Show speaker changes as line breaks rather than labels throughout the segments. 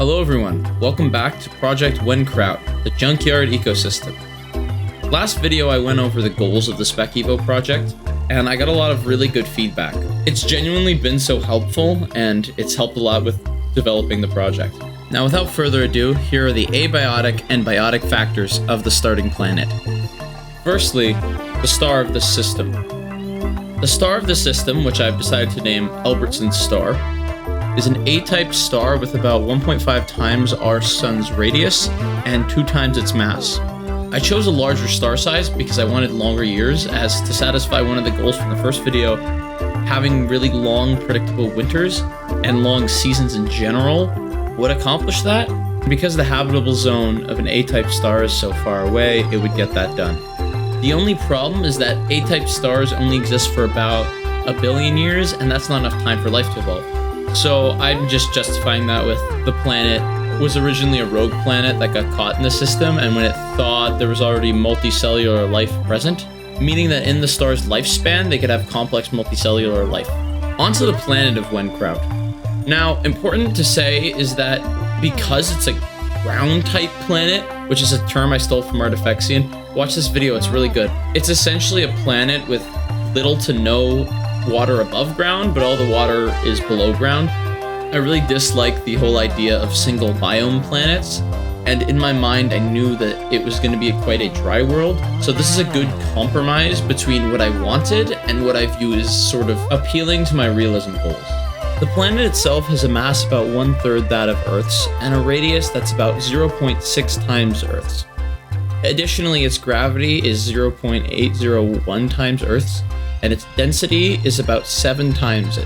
Hello everyone, welcome back to Project Wen-Krawt, the junkyard ecosystem. Last video I went over the goals of the Spec Evo project, and I got a lot of really good feedback. It's genuinely been so helpful, and it's helped a lot with developing the project. Now without further ado, here are the abiotic and biotic factors of the starting planet. Firstly, the star of the system. The star of the system, which I've decided to name Albertson's star, is an A-type star with about 1.5 times our sun's radius and 2 times its mass. I chose a larger star size because I wanted longer years, as to satisfy one of the goals from the first video, having really long predictable winters and long seasons in general would accomplish that. Because the habitable zone of an A-type star is so far away, it would get that done. The only problem is that A-type stars only exist for about 1 billion years, and that's not enough time for life to evolve. So I'm just justifying that with the planet was originally a rogue planet that got caught in the system, and when it thought there was already multicellular life present, meaning that in the star's lifespan they could have complex multicellular life. Onto the planet of Wen-Krawt. Now, important to say is that because it's a ground-type planet, which is a term I stole from Artifexian, watch this video, it's really good. It's essentially a planet with little to no water above ground, but all the water is below ground. I really dislike the whole idea of single biome planets, and in my mind I knew that it was going to be quite a dry world, so this is a good compromise between what I wanted and what I view as sort of appealing to my realism goals. The planet itself has a mass about 1/3 that of Earth's, and a radius that's about 0.6 times Earth's. Additionally, its gravity is 0.801 times Earth's, and its density is about 7 times it.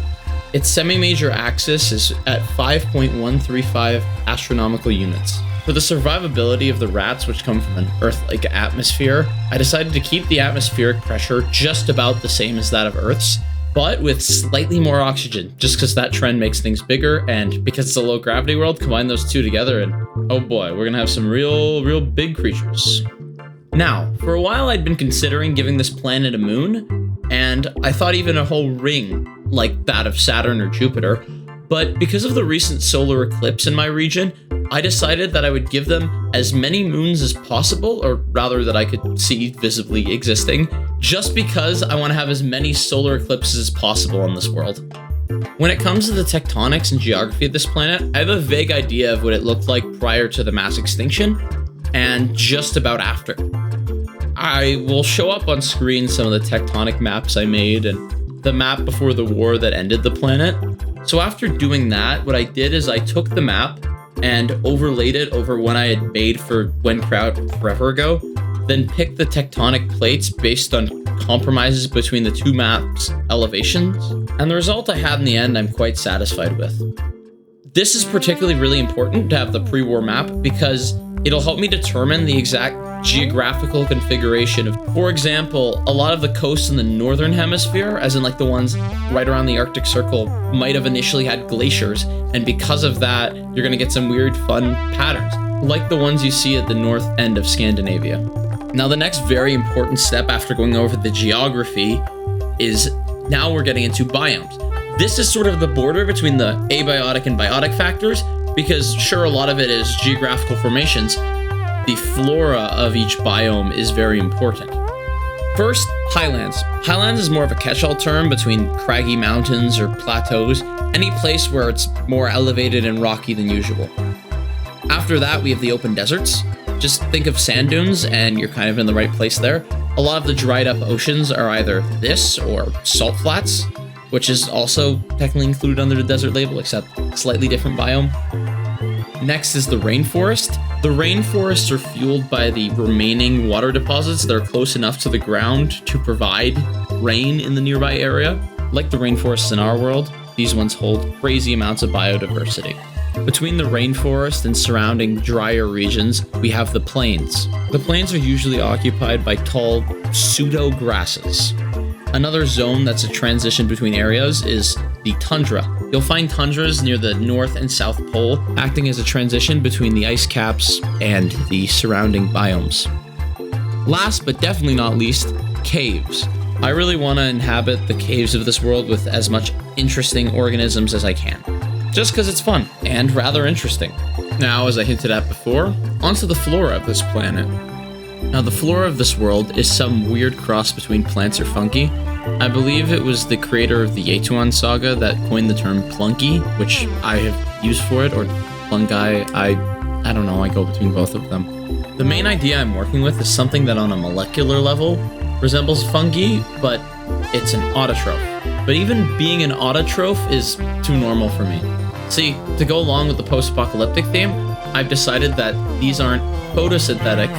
Its semi-major axis is at 5.135 astronomical units. For the survivability of the rats which come from an Earth-like atmosphere, I decided to keep the atmospheric pressure just about the same as that of Earth's, but with slightly more oxygen, just because that trend makes things bigger, and because it's a low-gravity world, combine those two together and oh boy, we're gonna have some real big creatures. Now, for a while I'd been considering giving this planet a moon, and I thought even a whole ring, like that of Saturn or Jupiter, but because of the recent solar eclipse in my region, I decided that I would give them as many moons as possible, or rather that I could see visibly existing, just because I want to have as many solar eclipses as possible on this world. When it comes to the tectonics and geography of this planet, I have a vague idea of what it looked like prior to the mass extinction, and just about after. I will show up on screen some of the tectonic maps I made and the map before the war that ended the planet. So after doing that, what I did is I took the map and overlaid it over one I had made for Wen-Krawt forever ago, then picked the tectonic plates based on compromises between the two maps' elevations, and the result I had in the end I'm quite satisfied with. This is particularly really important to have the pre-war map because it'll help me determine the exact geographical configuration of, for example, a lot of the coasts in the northern hemisphere, as in like the ones right around the Arctic Circle, might have initially had glaciers, and because of that, you're gonna get some weird fun patterns, like the ones you see at the north end of Scandinavia. Now the next very important step after going over the geography is now we're getting into biomes. This is sort of the border between the abiotic and biotic factors, because sure, a lot of it is geographical formations. The flora of each biome is very important. First, highlands. Highlands is more of a catch-all term between craggy mountains or plateaus, any place where it's more elevated and rocky than usual. After that, we have the open deserts. Just think of sand dunes and you're kind of in the right place there. A lot of the dried up oceans are either this or salt flats, which is also technically included under the desert label, except slightly different biome. Next is the rainforest. The rainforests are fueled by the remaining water deposits that are close enough to the ground to provide rain in the nearby area. Like the rainforests in our world, these ones hold crazy amounts of biodiversity. Between the rainforest and surrounding drier regions, we have the plains. The plains are usually occupied by tall pseudo-grasses. Another zone that's a transition between areas is the tundra. You'll find tundras near the North and South Pole, acting as a transition between the ice caps and the surrounding biomes. Last but definitely not least, caves. I really want to inhabit the caves of this world with as much interesting organisms as I can. Just because it's fun and rather interesting. Now, as I hinted at before, onto the flora of this planet. Now, the flora of this world is some weird cross between plants or fungi. I believe it was the creator of the Yetuan saga that coined the term plunky, which I have used for it, or plungi. I don't know, I go between both of them. The main idea I'm working with is something that on a molecular level resembles fungi, but it's an autotroph. But even being an autotroph is too normal for me. See, to go along with the post-apocalyptic theme, I've decided that these aren't photosynthetic,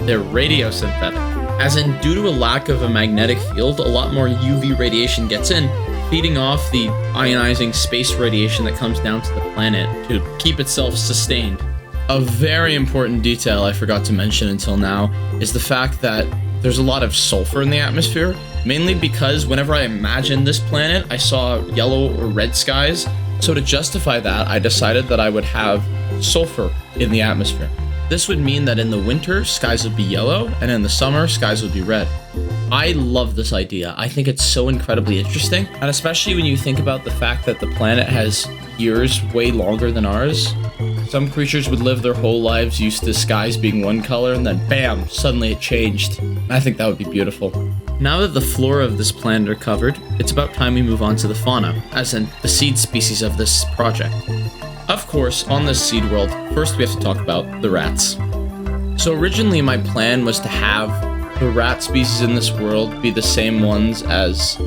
they're radiosynthetic. As in, due to a lack of a magnetic field, a lot more UV radiation gets in, feeding off the ionizing space radiation that comes down to the planet to keep itself sustained. A very important detail I forgot to mention until now is the fact that there's a lot of sulfur in the atmosphere, mainly because whenever I imagined this planet, I saw yellow or red skies. So to justify that, I decided that I would have sulfur in the atmosphere. This would mean that in the winter, skies would be yellow, and in the summer, skies would be red. I love this idea. I think it's so incredibly interesting, and especially when you think about the fact that the planet has years way longer than ours. Some creatures would live their whole lives used to skies being one color, and then bam, suddenly it changed. I think that would be beautiful. Now that the flora of this planet are covered, it's about time we move on to the fauna, as in the seed species of this project. Of course, on this seed world, first we have to talk about the rats. So originally my plan was to have the rat species in this world be the same ones as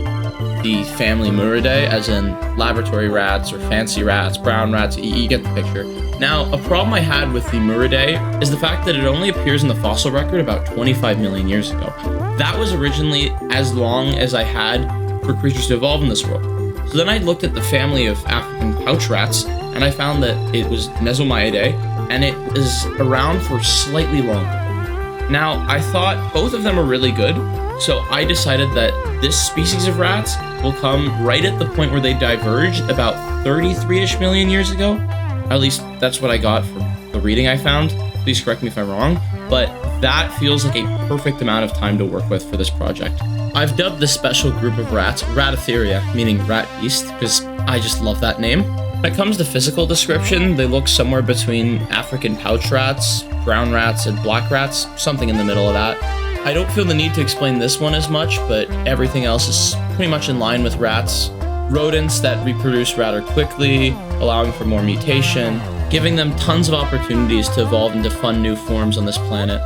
the family Muridae, as in laboratory rats or fancy rats, brown rats, you get the picture. Now, a problem I had with the Muridae is the fact that it only appears in the fossil record about 25 million years ago. That was originally as long as I had for creatures to evolve in this world. So then I looked at the family of African pouch rats, and I found that it was Mesomyidae, and it is around for slightly longer. Now, I thought both of them are really good, so I decided that this species of rats will come right at the point where they diverged about 33-ish million years ago. At least that's what I got from the reading I found. Please correct me if I'm wrong, but that feels like a perfect amount of time to work with for this project. I've dubbed this special group of rats Raditheria, meaning rat beast, because I just love that name. When it comes to physical description, they look somewhere between African pouch rats, brown rats, and black rats, something in the middle of that. I don't feel the need to explain this one as much, but everything else is pretty much in line with rats. Rodents that reproduce rather quickly, allowing for more mutation, giving them tons of opportunities to evolve into fun new forms on this planet.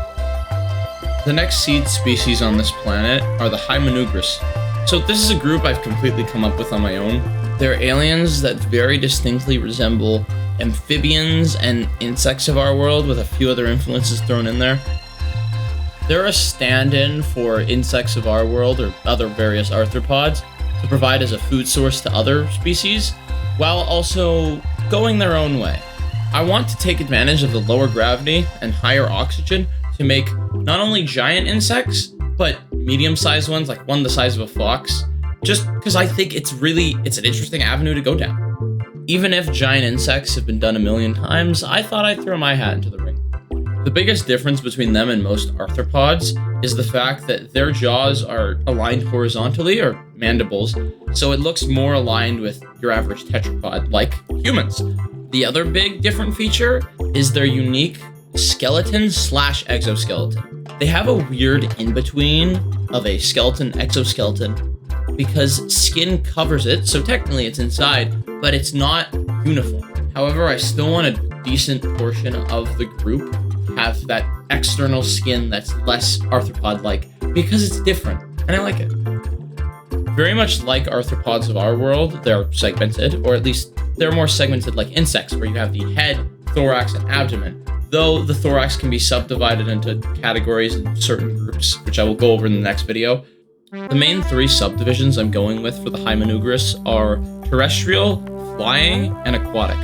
The next seed species on this planet are the Hymenugris. So this is a group I've completely come up with on my own. They're aliens that very distinctly resemble amphibians and insects of our world, with a few other influences thrown in there. They're a stand-in for insects of our world or other various arthropods to provide as a food source to other species, while also going their own way. I want to take advantage of the lower gravity and higher oxygen to make not only giant insects, but medium-sized ones, like one the size of a fox, just because I think it's an interesting avenue to go down. Even if giant insects have been done a million times, I thought I'd throw my hat into the ring. The biggest difference between them and most arthropods is the fact that their jaws are aligned horizontally, or mandibles, so it looks more aligned with your average tetrapod, like humans. The other big different feature is their unique skeleton/exoskeleton. They have a weird in-between of a skeleton-exoskeleton because skin covers it, so technically it's inside, but it's not uniform. However, I still want a decent portion of the group to have that external skin that's less arthropod-like, because it's different, and I like it. Very much like arthropods of our world, they're segmented, or at least they're more segmented like insects, where you have the head, thorax, and abdomen, though the thorax can be subdivided into categories in certain groups, which I will go over in the next video. The main three subdivisions I'm going with for the Hymenugris are terrestrial, flying, and aquatic.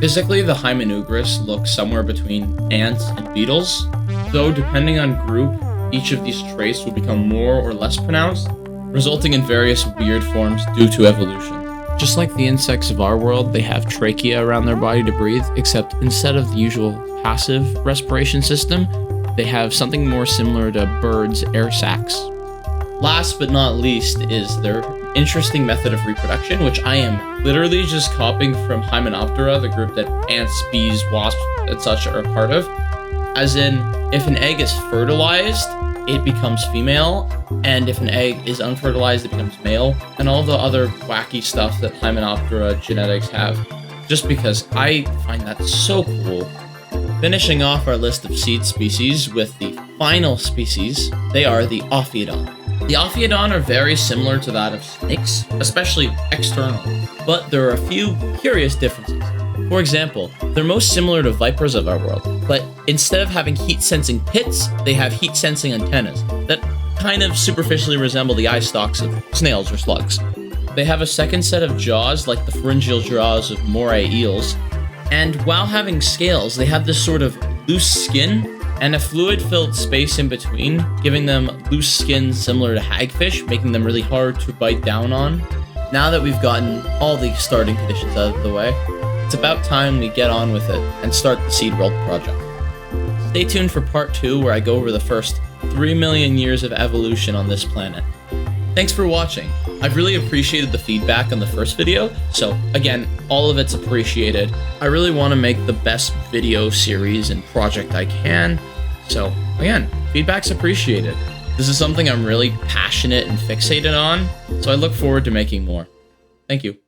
Physically, the Hymenugris look somewhere between ants and beetles, though depending on group, each of these traits will become more or less pronounced, resulting in various weird forms due to evolution. Just like the insects of our world, they have trachea around their body to breathe, except instead of the usual passive respiration system, they have something more similar to birds' air sacs. Last but not least is their interesting method of reproduction, which I am literally just copying from Hymenoptera, the group that ants, bees, wasps, and such are a part of. As in, if an egg is fertilized, it becomes female, and if an egg is unfertilized, it becomes male, and all the other wacky stuff that Hymenoptera genetics have, just because I find that so cool. Finishing off our list of seed species with the final species, they are the Ophiodon. The Ophiodon are very similar to that of snakes, especially externally, but there are a few curious differences. For example, they're most similar to vipers of our world, but instead of having heat-sensing pits, they have heat-sensing antennas that kind of superficially resemble the eye stalks of snails or slugs. They have a second set of jaws like the pharyngeal jaws of moray eels, and while having scales, they have this sort of loose skin and a fluid-filled space in between, giving them loose skin similar to hagfish, making them really hard to bite down on. Now that we've gotten all the starting conditions out of the way, it's about time we get on with it and start the Seed World project. Stay tuned for part 2, where I go over the first 3 million years of evolution on this planet. Thanks for watching. I've really appreciated the feedback on the first video, so again, all of it's appreciated. I really want to make the best video series and project I can, so again, feedback's appreciated. This is something I'm really passionate and fixated on, so I look forward to making more. Thank you.